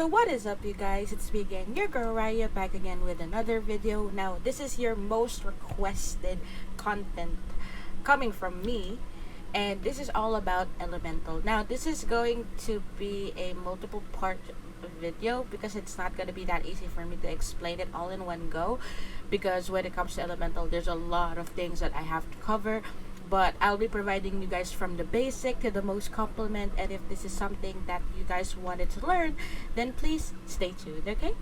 So what is up, you guys? It's me again, your girl Raya, back again with another video. Now, this is your most requested content coming from me, and this is all about elemental. Now, this is going to be a multiple part video because it's not going to be that easy for me to explain it all in one go, because when it comes to elemental, there's a lot of things that I have to cover. But I'll be providing you guys from the basic to the most complement, and if this is something that you guys wanted to learn, then please stay tuned, okay?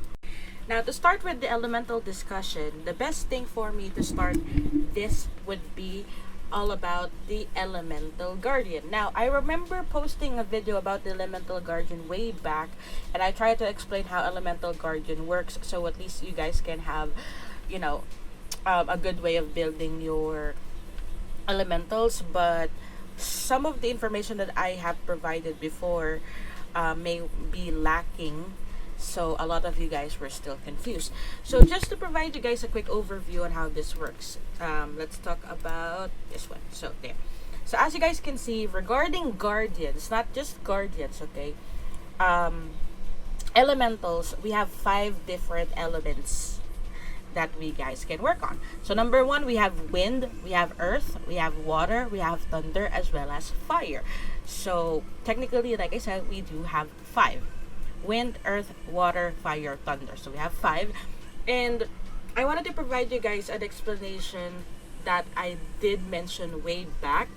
Now, to start with the elemental discussion, the best thing for me to start this would be all about the elemental guardian. Now, I remember posting a video about the elemental guardian way back, and I tried to explain how elemental guardian works, so at least you guys can have, a good way of building your elementals. But some of the information that I have provided before may be lacking, so a lot of you guys were still confused. So just to provide you guys a quick overview on how this works, let's talk about this one. So there. So as you guys can see, regarding guardians, not just guardians, okay, elementals, we have 5 different elements that we guys can work on. So number 1, we have wind, we have earth, we have water, we have thunder, as well as fire. So technically, like I said, we do have 5: wind, earth, water, fire, thunder. So we have 5, and I wanted to provide you guys an explanation that I did mention way back,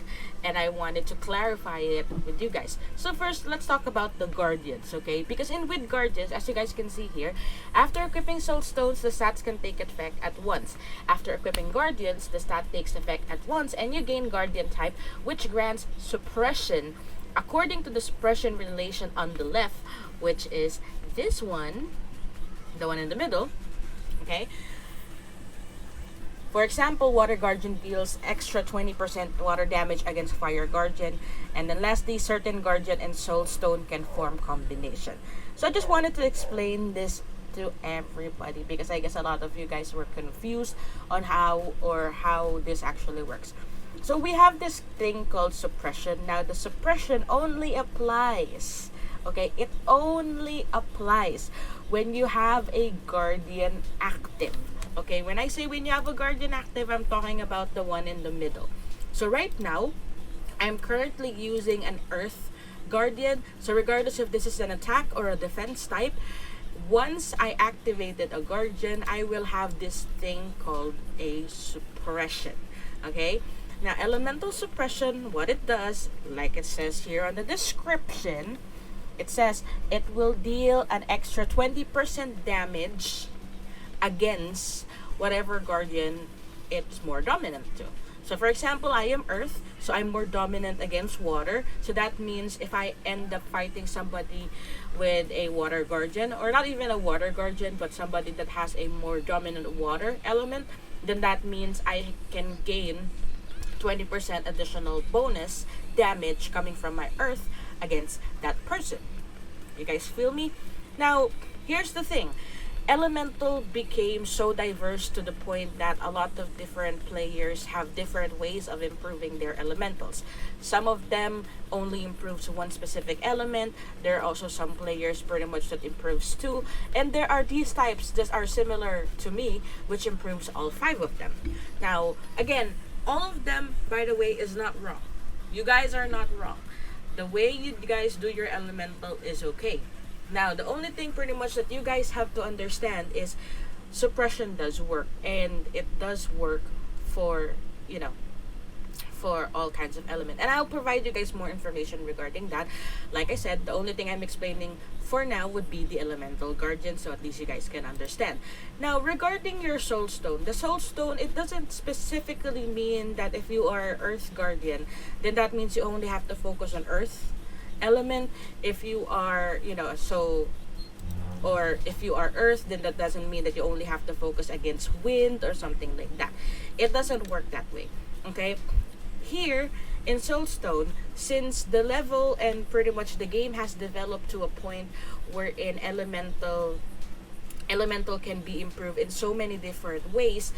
and I wanted to clarify it with you guys. So first, let's talk about the guardians, okay? Because with guardians, as you guys can see here, after equipping soul stones, the stats can take effect at once. After equipping guardians, the stat takes effect at once, and you gain guardian type, which grants suppression according to the suppression relation on the left, which is this one, the one in the middle, okay? For example, Water Guardian deals extra 20% water damage against Fire Guardian. And then lastly, certain Guardian and Soul Stone can form combination. So I just wanted to explain this to everybody, because I guess a lot of you guys were confused on how this actually works. So we have this thing called suppression. Now, the suppression only applies, okay, it only applies when you have a Guardian active. Okay, when I say when you have a guardian active, I'm talking about the one in the middle. So right now, I'm currently using an earth guardian. So regardless if this is an attack or a defense type, once I activated a guardian, I will have this thing called a suppression. Okay, now elemental suppression, what it does, like it says here on the description, it says it will deal an extra 20% damage against whatever guardian it's more dominant to. So for example, I am earth, so I'm more dominant against water. So that means if I end up fighting somebody with a water guardian, or not even a water guardian, but somebody that has a more dominant water element, then that means I can gain 20% additional bonus damage coming from my earth against that person. You guys feel me? Now, here's the thing. Elemental became so diverse to the point that a lot of different players have different ways of improving their elementals. Some of them only improves one specific element. There are also some players pretty much that improves 2. And there are these types that are similar to me, which improves all 5 of them. Now, again, all of them, by the way, is not wrong. You guys are not wrong. The way you guys do your elemental is okay. Now, the only thing pretty much that you guys have to understand is suppression does work, and it does work for, for all kinds of element. And I'll provide you guys more information regarding that. Like I said, the only thing I'm explaining for now would be the elemental guardian, so at least you guys can understand. Now, regarding your soul stone, the soul stone, it doesn't specifically mean that if you are earth guardian, then that means you only have to focus on earth element. If you are, or if you are earth, then that doesn't mean that you only have to focus against wind or something like that. It doesn't work that way, okay? Here in Soulstone, since the level and pretty much the game has developed to a point wherein elemental can be improved in so many different ways,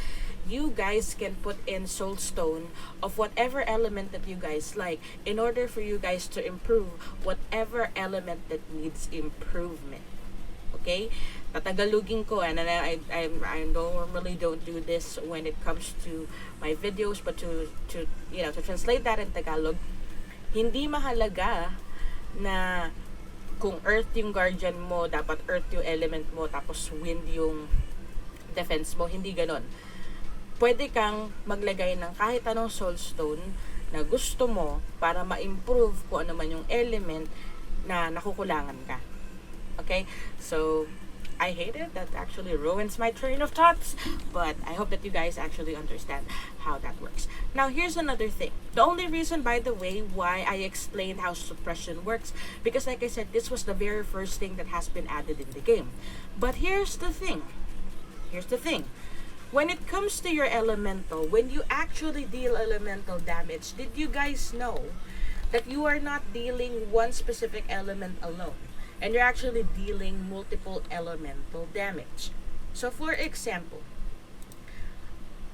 you guys can put in soul stone of whatever element that you guys like in order for you guys to improve whatever element that needs improvement. Okay? Tatagalugin ko, and I normally don't do this when it comes to my videos, but to translate that in Tagalog, hindi mahalaga na kung earth yung guardian mo, dapat earth yung element mo, tapos wind yung defense mo. Hindi ganon. Pwede kang maglagay ng kahit anong soulstone na gusto mo para ma-improve kung ano man yung element na nakukulangan ka. Okay? So, I hate it. That actually ruins my train of thoughts. But I hope that you guys actually understand how that works. Now, here's another thing. The only reason, by the way, why I explained how suppression works, because like I said, this was the very first thing that has been added in the game. But here's the thing. When it comes to your elemental, when you actually deal elemental damage, did you guys know that you are not dealing one specific element alone, and you're actually dealing multiple elemental damage? So for example,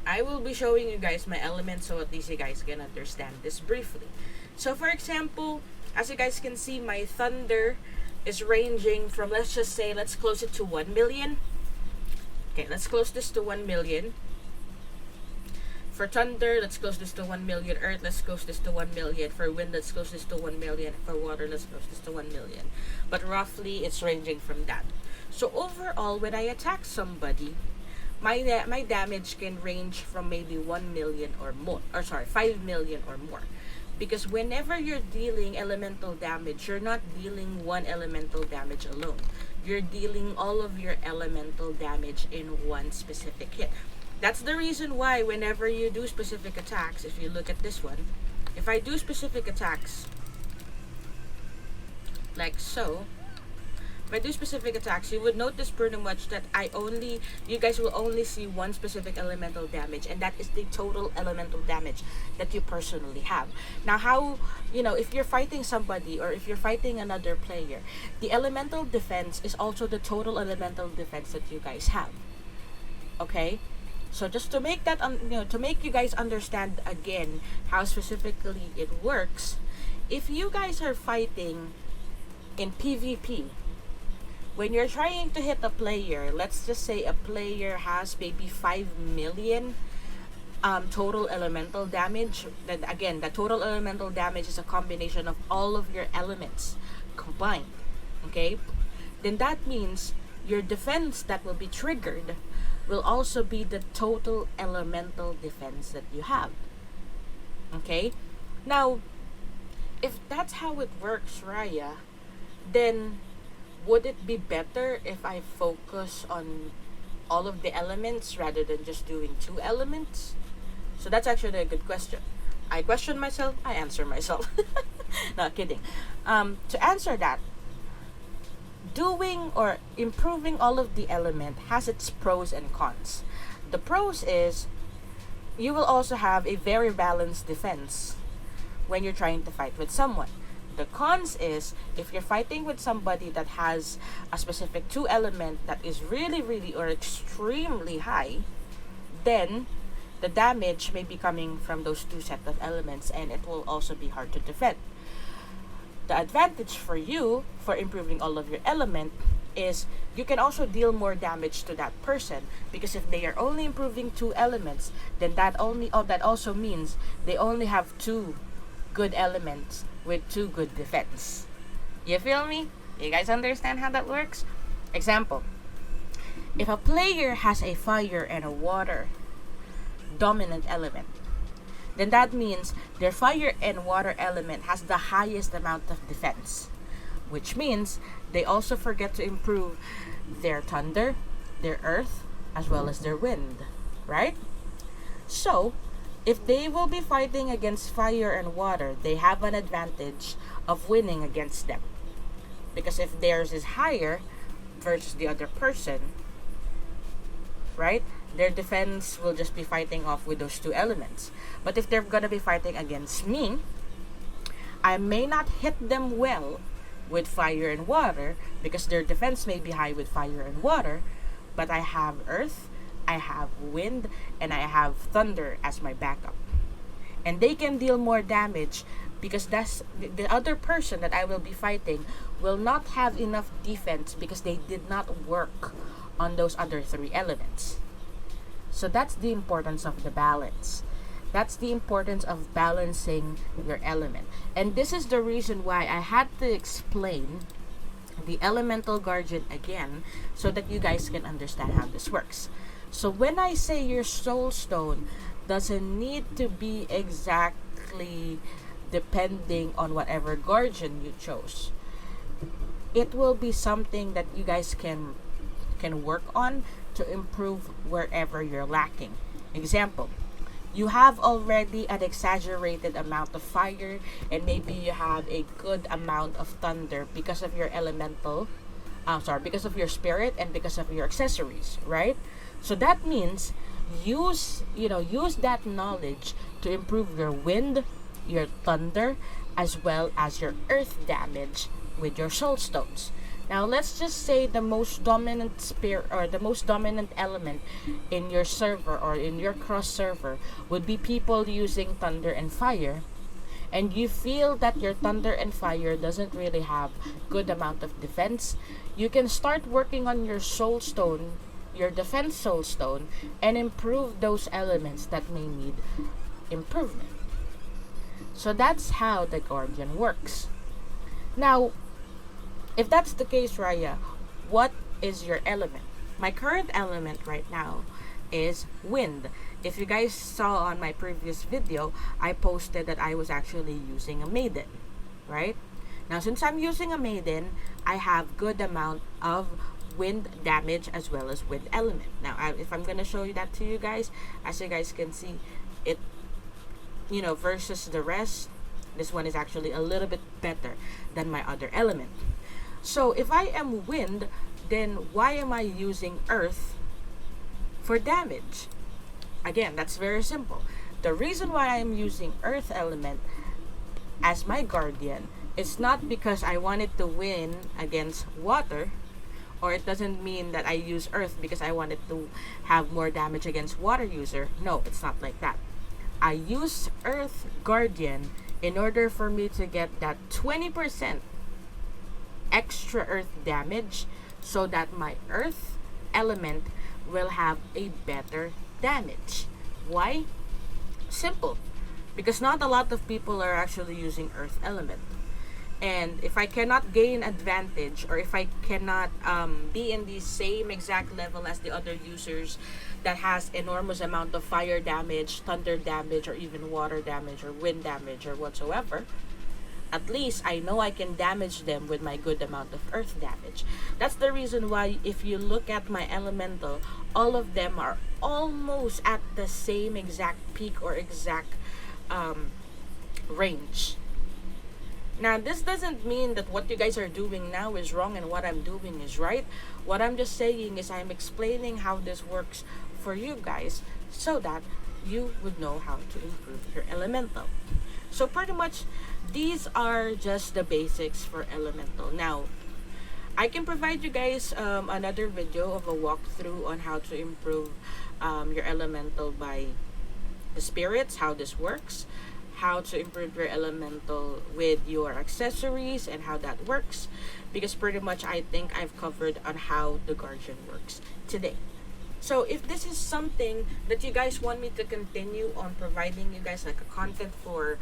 I will be showing you guys my elements so at least you guys can understand this briefly. So for example, as you guys can see, my thunder is ranging from, let's just say, let's close it to 1 million. Okay, let's close this to 1 million. For thunder, let's close this to 1 million. Earth, let's close this to 1 million. For wind, let's close this to 1 million. For water, let's close this to 1 million. But roughly, it's ranging from that. So overall, when I attack somebody, my damage can range from maybe 1 million or more. Or sorry, 5 million or more. Because whenever you're dealing elemental damage, you're not dealing one elemental damage alone. You're dealing all of your elemental damage in one specific hit. That's the reason why whenever you do specific attacks, if you look at this one, if I do specific attacks, like so, if I do specific attacks, you would notice pretty much that you guys will only see one specific elemental damage, and that is the total elemental damage that you personally have. Now, how, if you're fighting somebody or if you're fighting another player, the elemental defense is also the total elemental defense that you guys have. Okay? So just to make that, to make you guys understand again how specifically it works, if you guys are fighting in PvP, when you're trying to hit a player, let's just say a player has maybe 5 million total elemental damage. Then again, the total elemental damage is a combination of all of your elements combined. Okay? Then that means your defense that will be triggered will also be the total elemental defense that you have. Okay? Now, if that's how it works, Raya, then would it be better if I focus on all of the elements rather than just doing 2 elements? So that's actually a good question. I question myself, I answer myself. Not kidding. To answer that, doing or improving all of the element has its pros and cons. The pros is you will also have a very balanced defense when you're trying to fight with someone. The cons is if you're fighting with somebody that has a specific 2 element that is really, really or extremely high, then the damage may be coming from those 2 set of elements, and it will also be hard to defend. The advantage for you for improving all of your element is you can also deal more damage to that person, because if they are only improving 2 elements, then that also means they only have 2 good elements with 2 good defense. You feel me? You guys understand how that works? Example, if a player has a fire and a water dominant element, then that means their fire and water element has the highest amount of defense, which means they also forget to improve their thunder, their earth, as well as their wind, right? So, if they will be fighting against fire and water, they have an advantage of winning against them. Because if theirs is higher versus the other person, right, their defense will just be fighting off with those 2 elements. But if they're gonna be fighting against me, I may not hit them well with fire and water because their defense may be high with fire and water, but I have earth, I have wind, and I have thunder as my backup. And they can deal more damage because that's the other person that I will be fighting will not have enough defense because they did not work on those other three elements. So that's the importance of the balance. That's the importance of balancing your element. And this is the reason why I had to explain the elemental guardian again so that you guys can understand how this works. So when I say your soul stone doesn't need to be exactly depending on whatever guardian you chose, it will be something that you guys can work on to improve wherever you're lacking. Example, you have already an exaggerated amount of fire, and maybe you have a good amount of thunder because of your elemental, because of your spirit and because of your accessories, right? So that means use that knowledge to improve your wind, your thunder, as well as your earth damage with your soul stones. Now let's just say the most dominant spirit or the most dominant element in your server or in your cross server would be people using thunder and fire, and you feel that your thunder and fire doesn't really have good amount of defense. You can start working on your soul stone, your defense soul stone, and improve those elements that may need improvement. So that's how the guardian works. Now, if that's the case, Raya, what is your element? My current element right now is wind. If you guys saw on my previous video, I posted that I was actually using a maiden, right? Now, since I'm using a maiden, I have good amount of wind damage as well as wind element. Now, if I'm gonna show you that to you guys, as you guys can see, it, versus the rest, this one is actually a little bit better than my other element. So if I am wind, then why am I using earth for damage? Again, that's very simple. The reason why I am using earth element as my guardian is not because I wanted to win against water, or it doesn't mean that I use earth because I wanted to have more damage against water user. No, it's not like that. I use earth guardian in order for me to get that 20% extra earth damage so that my earth element will have a better damage. Why? Simple. Because not a lot of people are actually using earth element. And if I cannot gain advantage, or if I cannot be in the same exact level as the other users that has enormous amount of fire damage, thunder damage, or even water damage, or wind damage, or whatsoever, at least I know I can damage them with my good amount of earth damage. That's the reason why if you look at my elemental, all of them are almost at the same exact peak or exact range. Now, this doesn't mean that what you guys are doing now is wrong and what I'm doing is right. What I'm just saying is I'm explaining how this works for you guys so that you would know how to improve your elemental. So pretty much, these are just the basics for elemental. Now, I can provide you guys another video of a walkthrough on how to improve your elemental by the spirits, how this works, how to improve your elemental with your accessories, and how that works, because pretty much I think I've covered on how the guardian works today. So if this is something that you guys want me to continue on providing you guys like a content for,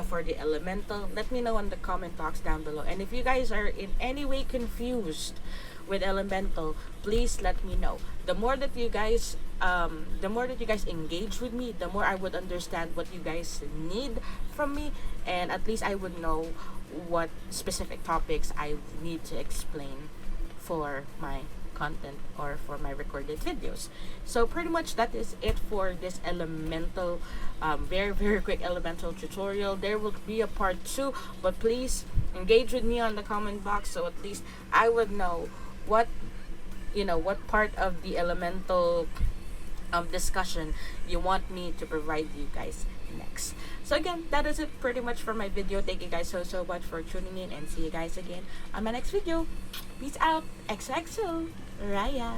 for the elemental, let me know in the comment box down below. And if you guys are in any way confused with elemental, please let me know. The more that you guys engage with me, the more I would understand what you guys need from me, and at least I would know what specific topics I need to explain for my content or for my recorded videos. So pretty much that is it for this elemental, very very quick elemental tutorial. There will be a part 2, but please engage with me on the comment box so at least I would know what part of the elemental discussion you want me to provide you guys next. So again, that is it pretty much for my video. Thank you guys so much for tuning in, and see you guys again on my next video. Peace out. XOXO RaiA.